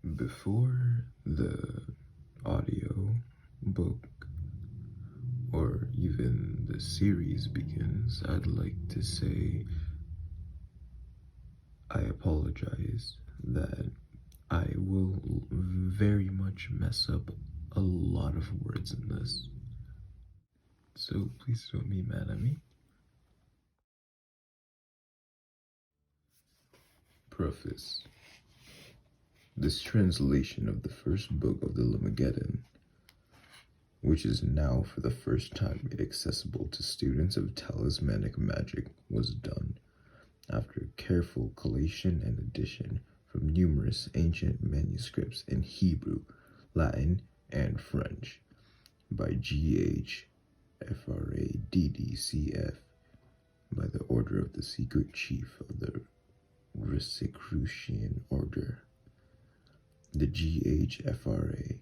Before the audio book or even the series begins, I'd like to say I apologize that I will very much mess up a lot of words in this. So please don't be mad at me. Preface. This translation of the first book of the Lemegeton, which is now for the first time made accessible to students of talismanic magic, was done after careful collation and addition from numerous ancient manuscripts in Hebrew, Latin, and French by G.H. F.R.A. D.D.C.F. by the order of the secret chief of the Rosicrucian order. The G.H.F.R.A.,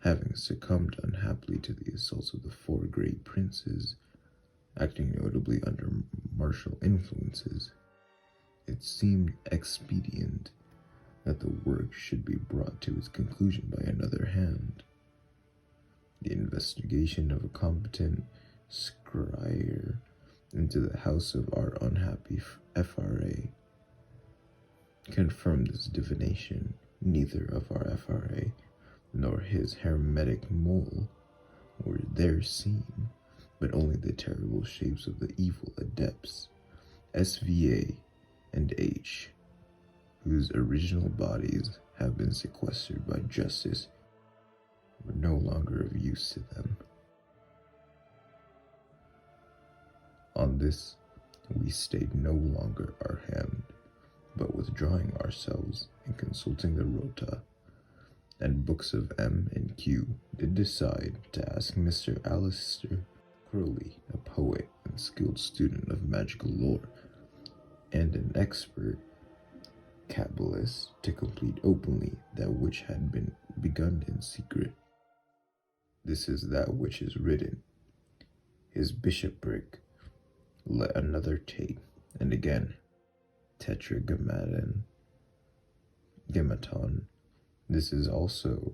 having succumbed unhappily to the assaults of the four great princes, acting notably under martial influences, it seemed expedient that the work should be brought to its conclusion by another hand. The investigation of a competent scryer into the house of our unhappy F.R.A. confirmed this divination. Neither of our F.R.A. nor his hermetic mole were there seen, but only the terrible shapes of the evil adepts, S.V.A. and H., whose original bodies have been sequestered by justice, were no longer of use to them. On this, we stayed no longer our hand, but withdrawing ourselves and consulting the Rota and books of M and Q, did decide to ask Mr. Aleister Crowley, a poet and skilled student of magical lore, and an expert Kabbalist, to complete openly that which had been begun in secret. This is that which is written. His bishopric let another take, and again, Tetragrammaton. This is also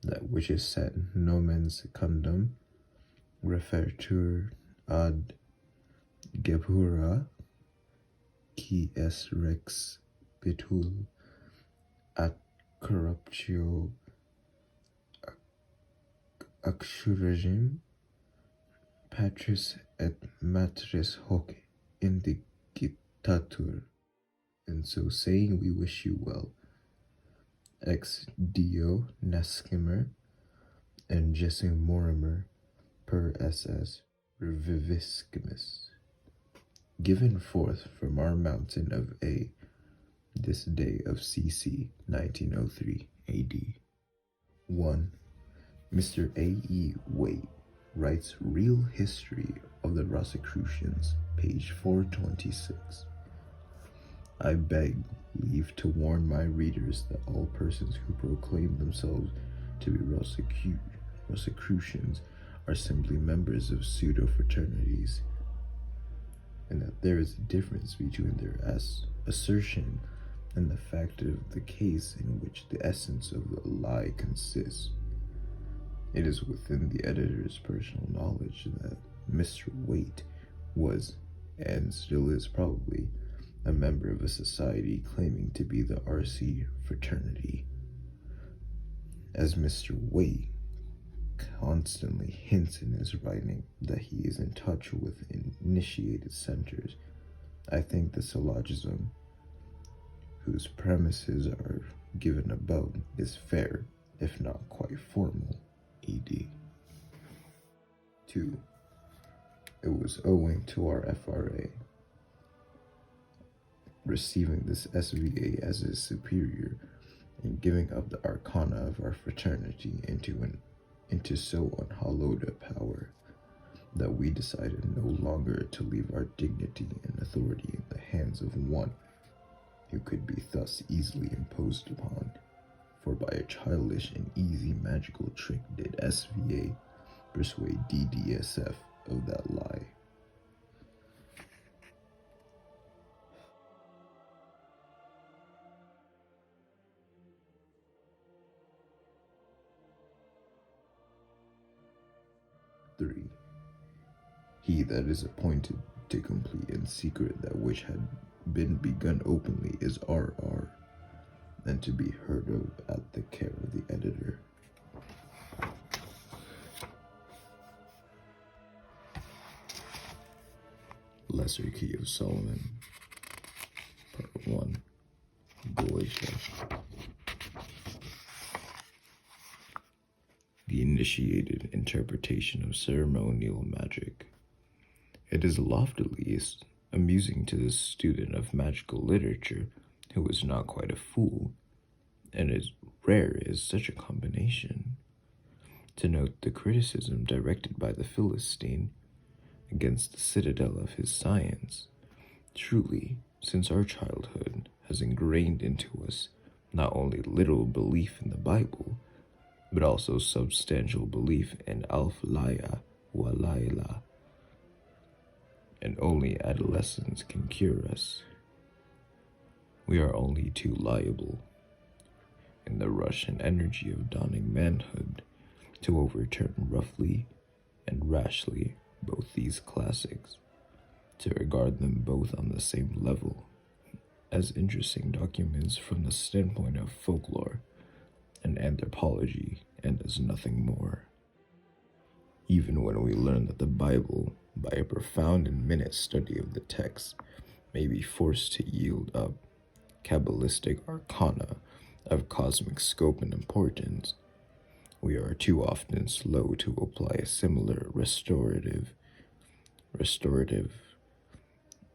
that which is set nomen secundum refertur ad Gebura, qui es rex bitul at corruptio axuragim patris et matris hoc indigitatur. And so saying, we wish you well. Ex Dio nascimer and Jesse Morimer per SS reviviscimus. Given forth from our mountain of A, this day of CC 1903 AD. 1. Mr. A.E. Waite writes Real History of the Rosicrucians, page 426. I beg leave to warn my readers that all persons who proclaim themselves to be Rosicrucians are simply members of pseudo-fraternities, and that there is a difference between their assertion and the fact of the case in which the essence of the lie consists. It is within the editor's personal knowledge that Mr. Waite was, and still is probably, a member of a society claiming to be the R.C. fraternity. As Mr. Waite constantly hints in his writing that he is in touch with initiated centers, I think the syllogism, whose premises are given above, is fair, if not quite formal. E.D. 2. It was owing to our F.R.A. receiving this S.V.A. as his superior and giving up the arcana of our fraternity into so unhallowed a power that we decided no longer to leave our dignity and authority in the hands of one who could be thus easily imposed upon. For by a childish and easy magical trick did S.V.A. persuade D.D.S.F. of that lie. He that is appointed to complete in secret that which had been begun openly is R.R., and to be heard of at the care of the editor. Lesser Key of Solomon, Part 1, Goetia. The initiated interpretation of ceremonial magic. It is loftily amusing to the student of magical literature who is not quite a fool, and as rare is such a combination, to note the criticism directed by the Philistine against the citadel of his science. Truly, since our childhood has ingrained into us not only literal belief in the Bible, but also substantial belief in Alf Laya wa Laila, and only adolescence can cure us. We are only too liable, in the rush and energy of dawning manhood, to overturn roughly and rashly both these classics, to regard them both on the same level, as interesting documents from the standpoint of folklore and anthropology, and as nothing more. Even when we learn that the Bible, by a profound and minute study of the text, may be forced to yield up Kabbalistic arcana of cosmic scope and importance, we are too often slow to apply a similar restorative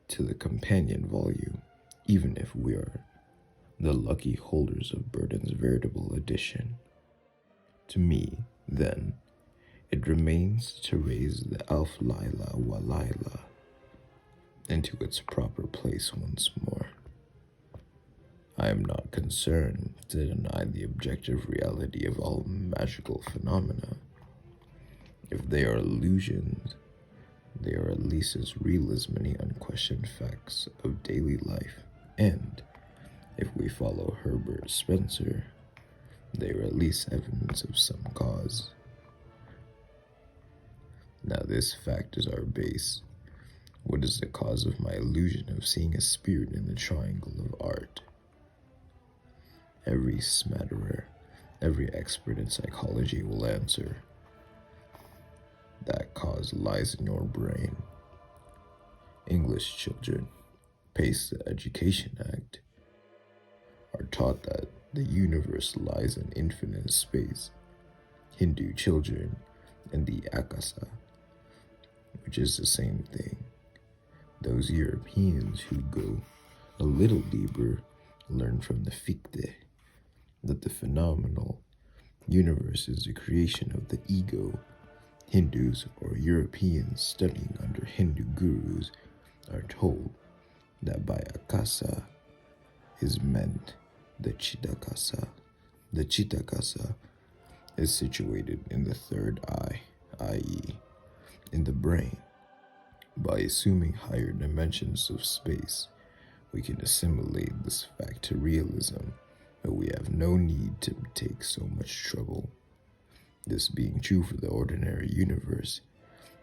to the companion volume, even if we are the lucky holders of Burton's veritable edition. To me, then, it remains to raise the Alf Laila wa Laila into its proper place once more. I am not concerned to deny the objective reality of all magical phenomena. If they are illusions, they are at least as real as many unquestioned facts of daily life, and, if we follow Herbert Spencer, they are at least evidence of some cause. Now this fact is our base. What is the cause of my illusion of seeing a spirit in the triangle of art? Every smatterer, every expert in psychology will answer, that cause lies in your brain. English children, pace the Education Act, are taught that the universe lies in infinite space. Hindu children in the Akasa, which is the same thing. Those Europeans who go a little deeper learn from the Fichte that the phenomenal universe is a creation of the ego. Hindus or Europeans studying under Hindu gurus are told that by Akasa is meant the Chitakasa. The Chitakasa is situated in the third eye, i.e., in the brain. By assuming higher dimensions of space, we can assimilate this fact to realism, but we have no need to take so much trouble. This being true for the ordinary universe,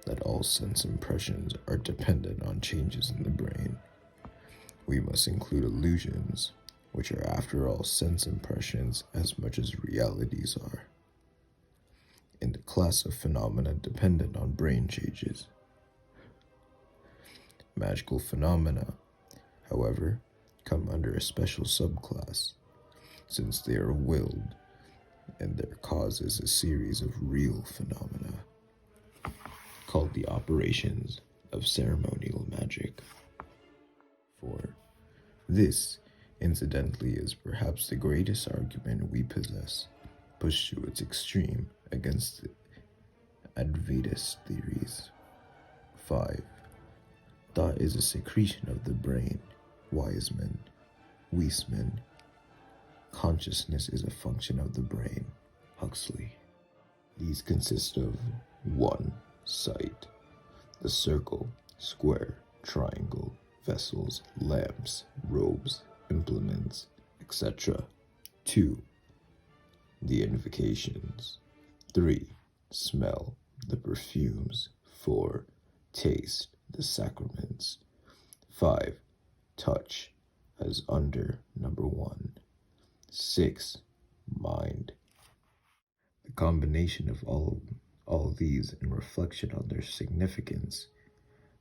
that all sense impressions are dependent on changes in the brain. We must include illusions, which are after all sense impressions as much as realities are, in the class of phenomena dependent on brain changes. Magical phenomena, however, come under a special subclass, since they are willed, and their cause is a series of real phenomena, called the operations of ceremonial magic. For this, incidentally, is perhaps the greatest argument we possess, pushed to its extreme against the Advaitist theories. 5. Thought is a secretion of the brain, Wiseman, Weisman. Consciousness is a function of the brain, Huxley. These consist of 1. Sight, the circle, square, triangle, vessels, lamps, robes, implements, etc. 2. The invocations. 3. Smell, the perfumes. 4. taste, the sacraments. 5. Touch, as under number 1. 6. Mind. The combination of all these in reflection on their significance,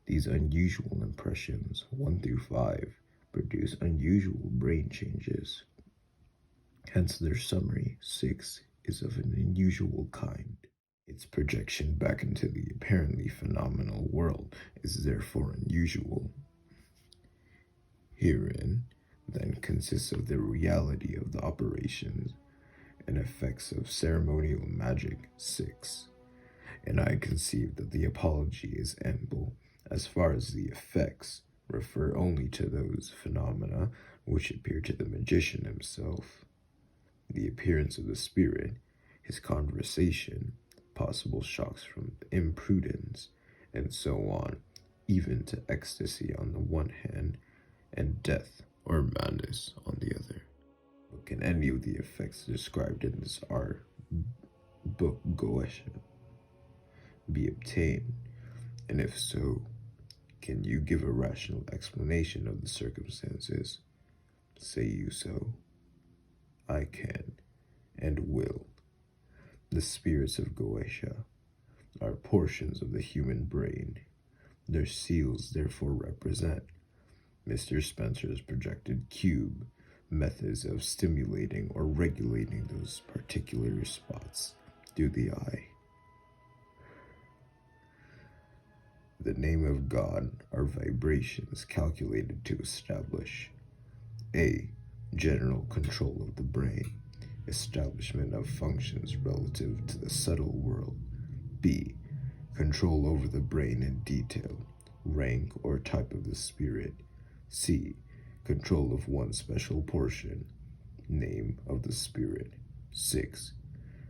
these unusual impressions, 1 through 5, produce unusual brain changes. Hence their summary, 6, is of an unusual kind. Its projection back into the apparently phenomenal world is therefore unusual. Herein, then, consists of the reality of the operations and effects of ceremonial magic, 6. And I conceive that the apology is ample, as far as the effects refer only to those phenomena which appear to the magician himself. The appearance of the spirit, his conversation, possible shocks from imprudence, and so on, even to ecstasy on the one hand, and death or madness on the other. But can any of the effects described in this art book Goetia be obtained? And if so, can you give a rational explanation of the circumstances? Say you so? I can, and will. The spirits of Goetia are portions of the human brain. Their seals therefore represent Mr. Spencer's projected cube, methods of stimulating or regulating those particular spots through the eye. The name of God are vibrations calculated to establish A. General control of the brain, establishment of functions relative to the subtle world. B. Control over the brain in detail, rank or type of the spirit. C. Control of one special portion, name of the spirit. 6.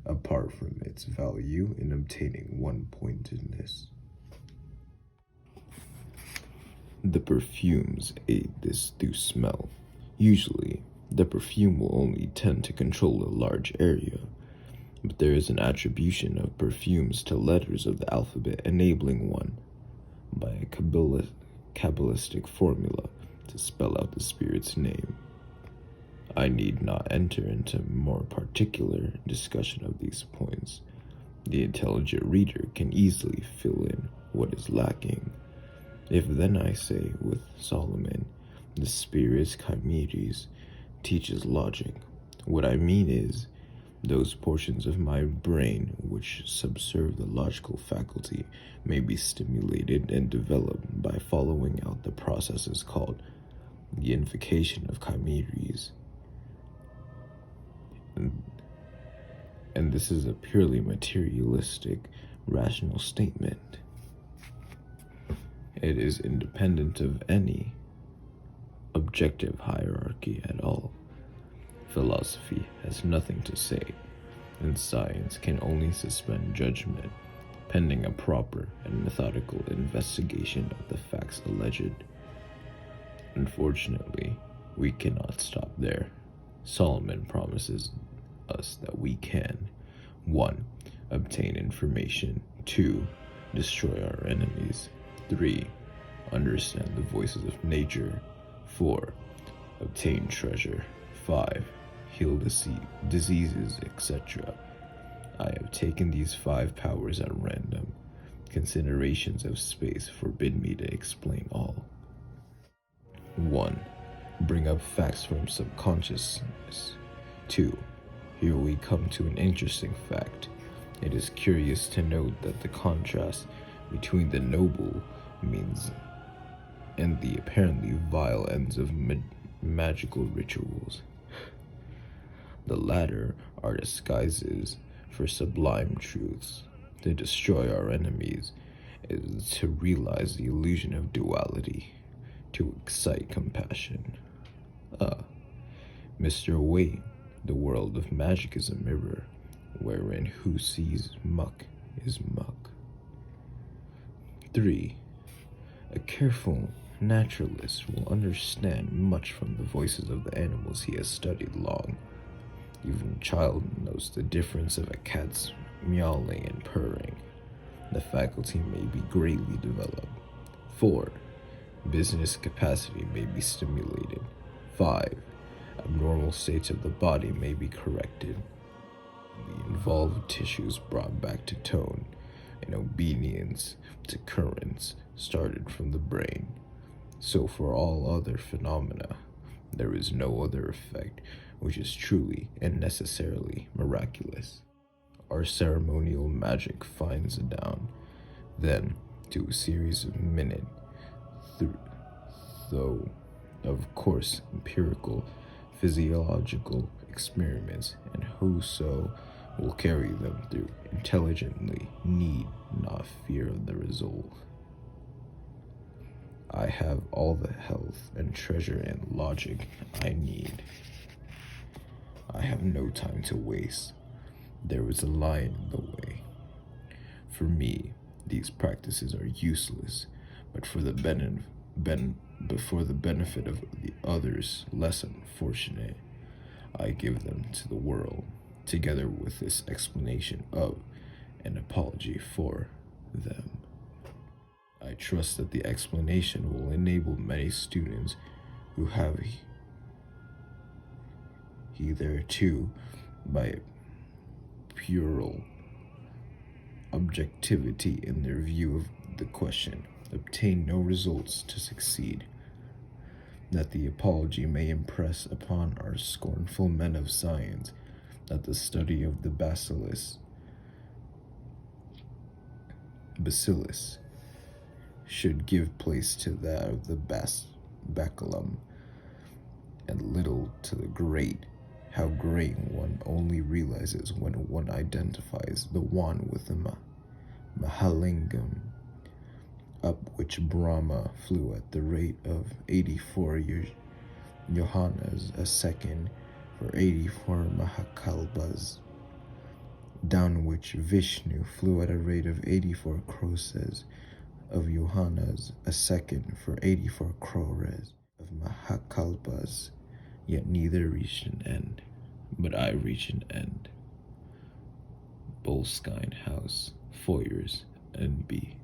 Apart from its value in obtaining one-pointedness. The perfumes aid this through smell. Usually, the perfume will only tend to control a large area, but there is an attribution of perfumes to letters of the alphabet enabling one, by a Kabbalistic formula, to spell out the spirit's name. I need not enter into more particular discussion of these points. The intelligent reader can easily fill in what is lacking. If then I say, with Solomon, the spirit's chimeras teaches logic, what I mean is, those portions of my brain which subserve the logical faculty may be stimulated and developed by following out the processes called the invocation of chimeras. And this is a purely materialistic, rational statement. It is independent of any objective hierarchy at all. Philosophy has nothing to say, and science can only suspend judgment, pending a proper and methodical investigation of the facts alleged. Unfortunately, we cannot stop there. Solomon promises us that we can: 1. Obtain information. 2. Destroy our enemies. 3. Understand the voices of nature. 4. Obtain treasure. 5. Heal diseases, etc. I have taken these 5 powers at random. Considerations of space forbid me to explain all. 1. Bring up facts from subconsciousness. 2. Here we come to an interesting fact. It is curious to note that the contrast between the noble means and the apparently vile ends of magical rituals. The latter are disguises for sublime truths. To destroy our enemies is to realize the illusion of duality, to excite compassion. Mr. Wade, the world of magic is a mirror, wherein who sees muck is muck. 3. A careful naturalist will understand much from the voices of the animals he has studied long. Even a child knows the difference of a cat's meowing and purring. the faculty may be greatly developed. 4. Business capacity may be stimulated. 5. Abnormal states of the body may be corrected. The involved tissues brought back to tone in obedience to currents started from the brain. So for all other phenomena, there is no other effect which is truly and necessarily miraculous. Our ceremonial magic finds down, then, to a series of minute, though of course empirical, physiological experiments, and whoso will carry them through intelligently need not fear of the result. I have all the health and treasure and logic I need. I have no time to waste. There is a lion in the way. For me, these practices are useless, but for the benefit of the others less unfortunate, I give them to the world, together with this explanation of an apology for them. I trust that the explanation will enable many students who have hitherto, by pure objectivity in their view of the question, obtain no results to succeed, that the apology may impress upon our scornful men of science that the study of the bacillus should give place to that of the bacillum, and little to the great. How great one only realizes when one identifies the one with the Mahalingam, up which Brahma flew at the rate of 84 Yohanas a second for 84 Mahakalpas, down which Vishnu flew at a rate of 84 crores of Yohanas a second for 84 crores of Mahakalpas, yet neither reached an end, but I reach an end. Boleskine House, Foyers, N.B.